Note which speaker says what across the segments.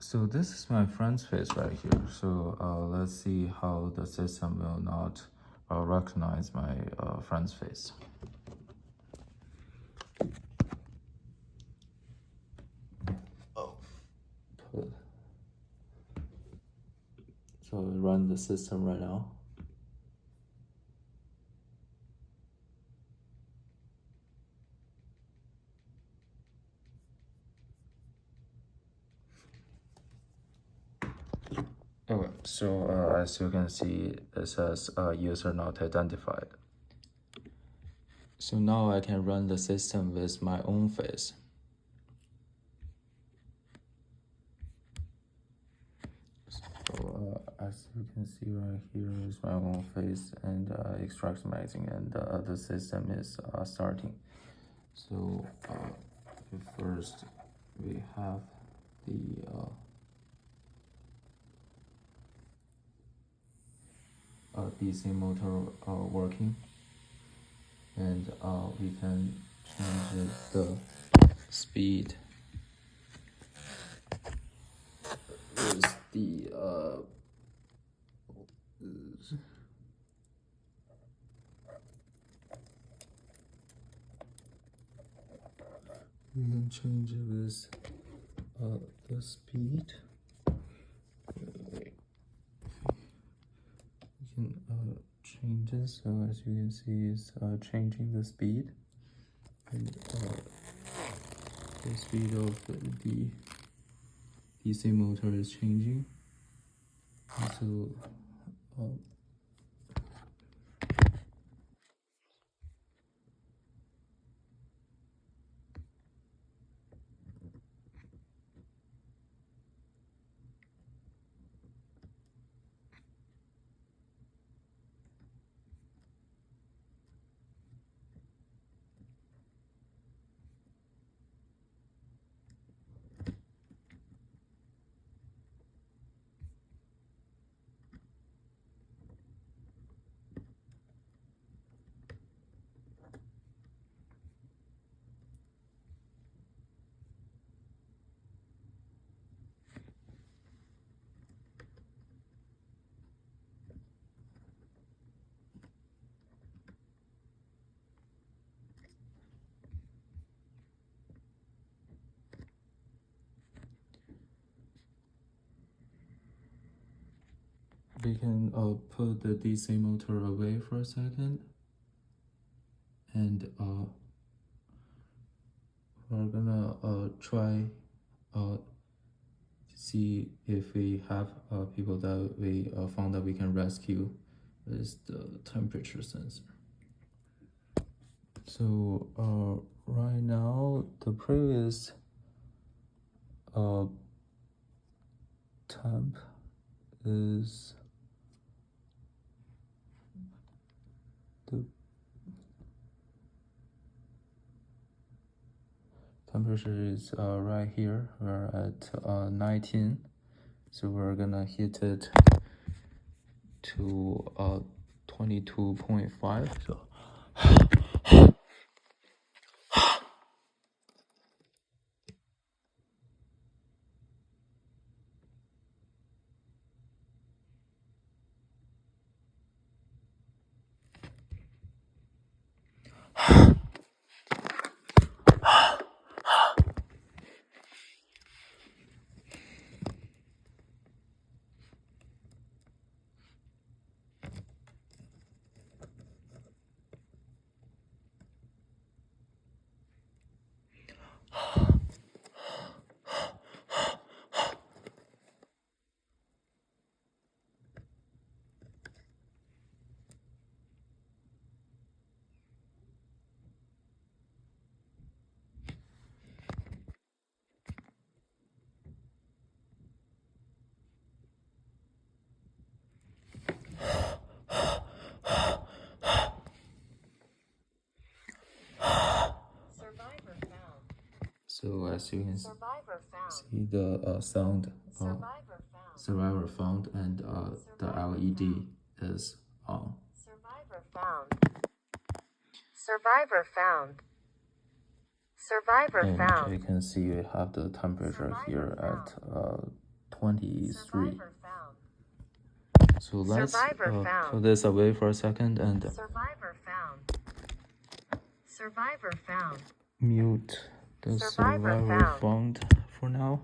Speaker 1: So this is my front face right here. So let's see how the system will not recognize my front face. Oh, so I run the system right now. Okay, so as you can see, it says user not identified. So now I can run the system with my own face. So as you can see right here is my own face and extract magazine, and the system is starting. So first we have the DC motor working, and we can change the speed with the we can change it with the speed. We can change it, so as you can see, it's changing the speed, and the speed of the DC motor is changing. And so we can put the DC motor away for a second, and we're gonna try to see if we have people that we found that we can rescue with the temperature sensor. So right now the previous temp is the temperature is right here. We're at 19, so we're gonna hit it to 22.5. So so as you can see the sound survivor found, and the LED is on.
Speaker 2: Survivor found. Survivor found. Survivor
Speaker 1: and
Speaker 2: found.
Speaker 1: you can see we have the temperature here at 123.
Speaker 2: Survivor found.
Speaker 1: So let's
Speaker 2: Survivor found.
Speaker 1: put this away for a second and
Speaker 2: Survivor found. Survivor found.
Speaker 1: mute the
Speaker 2: Survivor
Speaker 1: survivor
Speaker 2: found.
Speaker 1: found for now.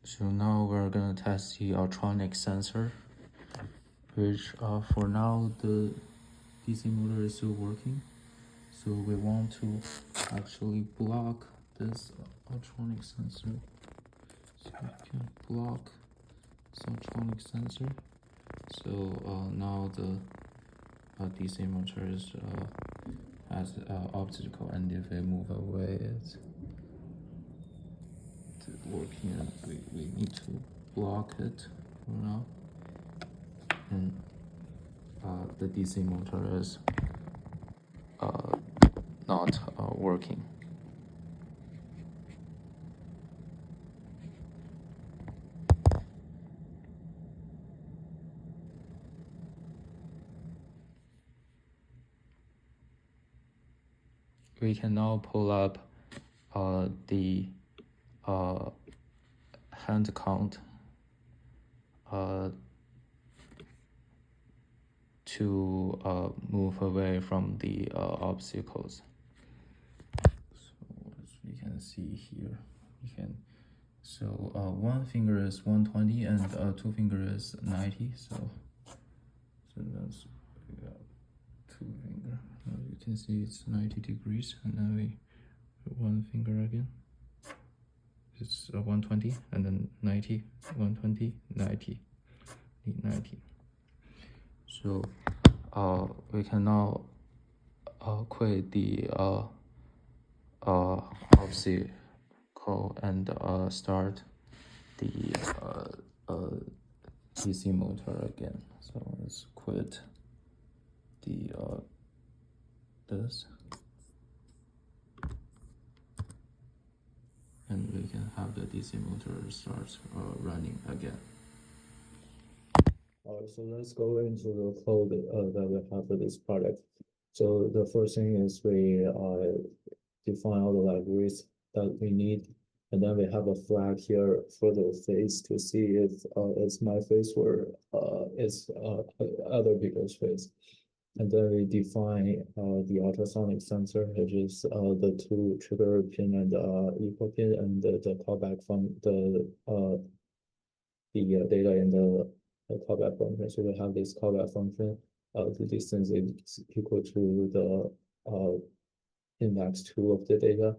Speaker 1: So now we're gonna test the ultronic sensor, which for now the DC motor is still working. So we want to actually block this ultronic sensor. So we can block this ultronic sensor. So now the DC motor is has obstacle, and if we move away, it's working, and we need to block it for now. And the DC motor is not working. We can now pull up the hand count to move away from the obstacles. So as we can see here, so one finger is 120 and two finger is 90. So that's, we got two finger. Now you can see it's 90 degrees, and then we put one finger again. It's 120, and then 90, 120, 90, 90. So we can now quit the obstacle and start the DC motor again. So let's quit the this, and we can have the DC motor start running again.
Speaker 3: So let's go into the code that we have for this product. So the first thing is we define all the libraries that we need, and then we have a flag here for the face to see if it's my face or it's other people's face. And then we define the ultrasonic sensor, which is the two trigger pin and equal pin, and the callback from the data in the callback function. So we have this callback function. The distance is equal to the index 2 of the data,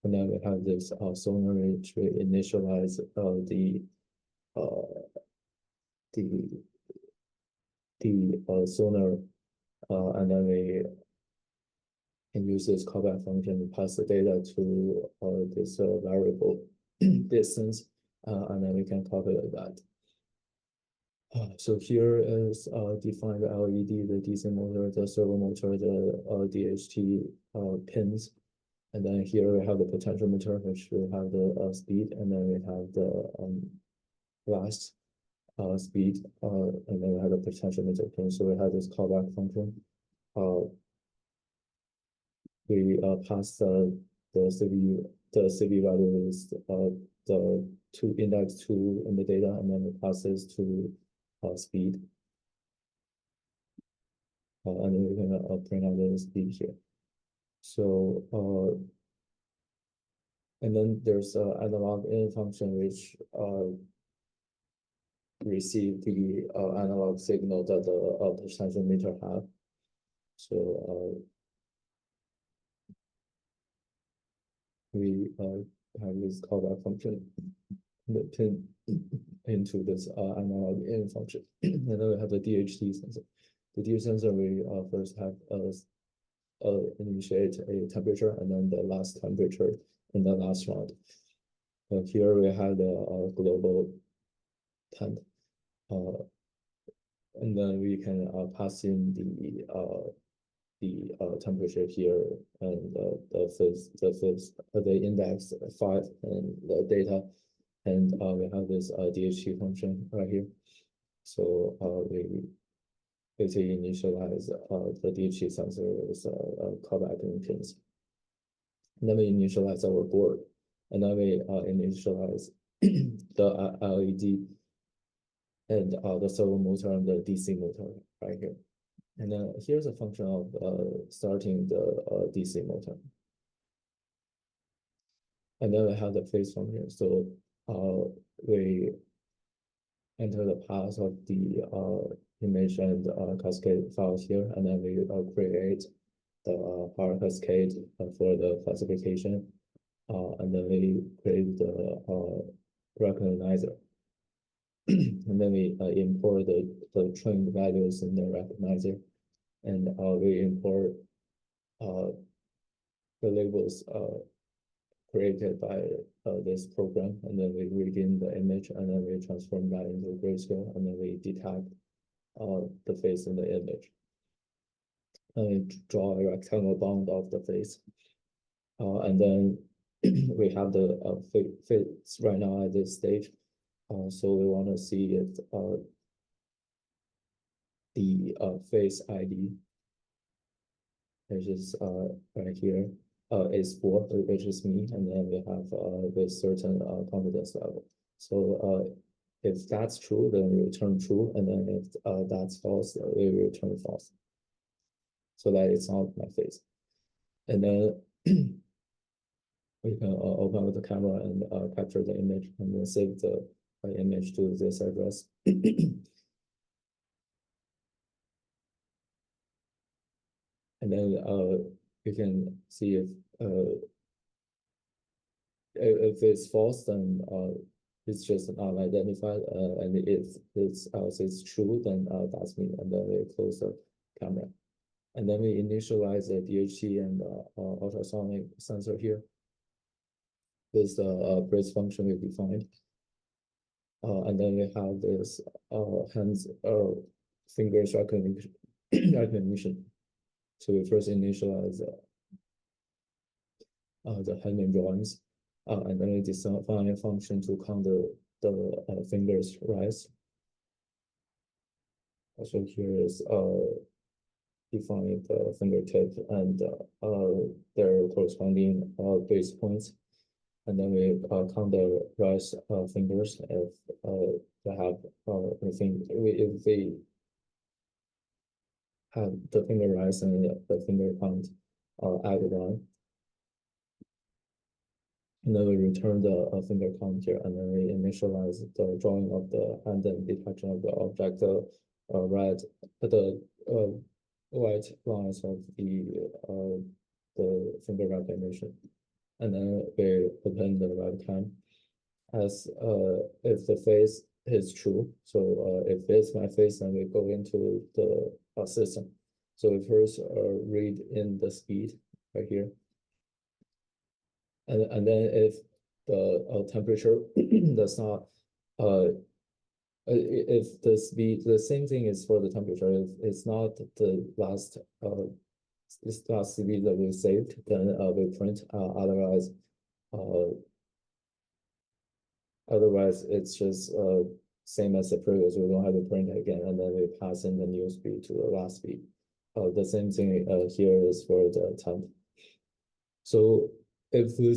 Speaker 3: and then we have this sonar which we initialize the sonar, and then we can use this callback function to pass the data to this variable distance, and then we can calculate that. So here is defined LED, the DC motor, the servo motor, the DHT pins, and then here we have the potentiometer, which we have the speed, and then we have the blast speed, and then we have the potentiometer pin. So we have this callback function. We pass the CV value is the index 2 in the data, and then we pass this to speed, and then we can print out the speed here. So and then there's an analog in function which receive the analog signal that the potentiometer have. So we have this callback function the pin into this analog in function, and then we have the DHT sensor. The DHT sensor, we first have initiate a temperature, and then the last temperature in the last round. Here we have the global temp, And then we can pass in the temperature here and the index 5 and the data, and we have this DHT function right here. So we basically initialize the DHT sensor with callback pins. And then we initialize our board, and then we initialize the LED and the servo motor and the DC motor right here. And then here's a function of starting the DC motor. And then we have the phase function. So we enter the path of the image and cascade files here, and then we create the power cascade for the classification, and then we create the recognizer. And then we import the trained values in the recognizer, and we import the labels created by this program, and then we read in the image, and then we transform that into grayscale, and then we detect the face in the image. And we draw a rectangle bound of the face, and then we have the face right now at this stage. So we want to see if the face ID, which is right here, is 4, which is me, and then we have with certain confidence level. So if that's true, then we return true, and then if that's false, we return false. So that it's not my face. And then we can open up the camera and capture the image, and then save the image to this address. And then you can see if it's false, then it's just unidentified, and if it's true, then that's me, and then we close the camera. And then we initialize the DHT and ultrasonic sensor here with the bridge function we defined. And then we have this hands fingers recognition. So we first initialize the hand drawings, and then we define a function to count the fingers rise. Also here is define the fingertip and their corresponding base points. And then we count the rise fingers if they have anything. If they have the finger rise and the finger count add 1. And then we return the finger count here, and then we initialize the drawing of the hand and detection of the object, the white lines of the finger recognition. And then we open the webcam as if the face is true. So if it's my face, then we go into the system. So we first read in the speed right here. And then if the temperature does not, if the speed, the same thing is for the temperature. If it's not the last speed that we saved, then we print. Otherwise it's just same as the previous. We don't have to print again, and then we pass in the new speed to the last speed. The same thing here is for the temp. So if we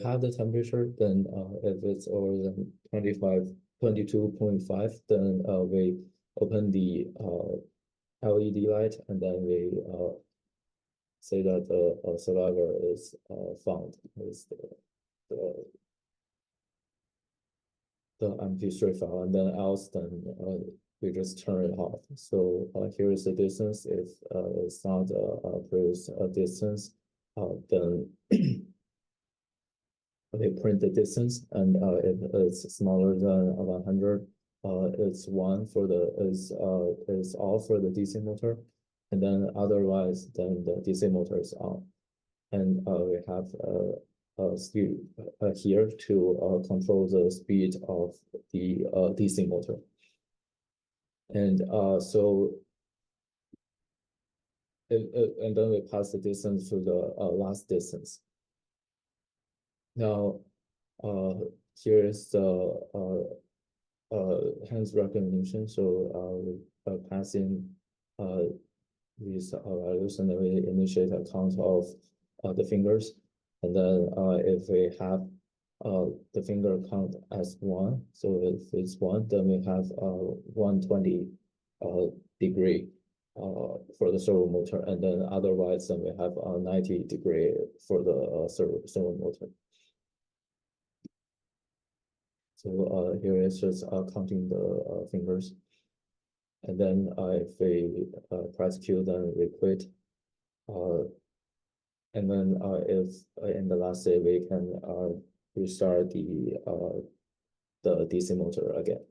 Speaker 3: have the temperature, then if it's over than 22.5, then we open the LED light, and then we say that the survivor is found. Is the empty straight file, and then else, then we just turn it off. So here is the distance. If it's not a previous distance, then we print the distance, and if it's smaller than 100, it's 1 for the is off for the DC motor, and then otherwise, then the DC motor is on. And we have speed here to control the speed of the DC motor. And so and then we pass the distance to the last distance. Now, here is the hands recognition. So we pass in these values, and then we initiate a count of the fingers. And then if we have the finger count as 1, so if it's 1, then we have 120 degree for the servo motor, and then otherwise then we have 90 degree for the servo motor. So here is just counting the fingers. And then if we press Q, then we quit. And then if in the last day we can restart the DC motor again.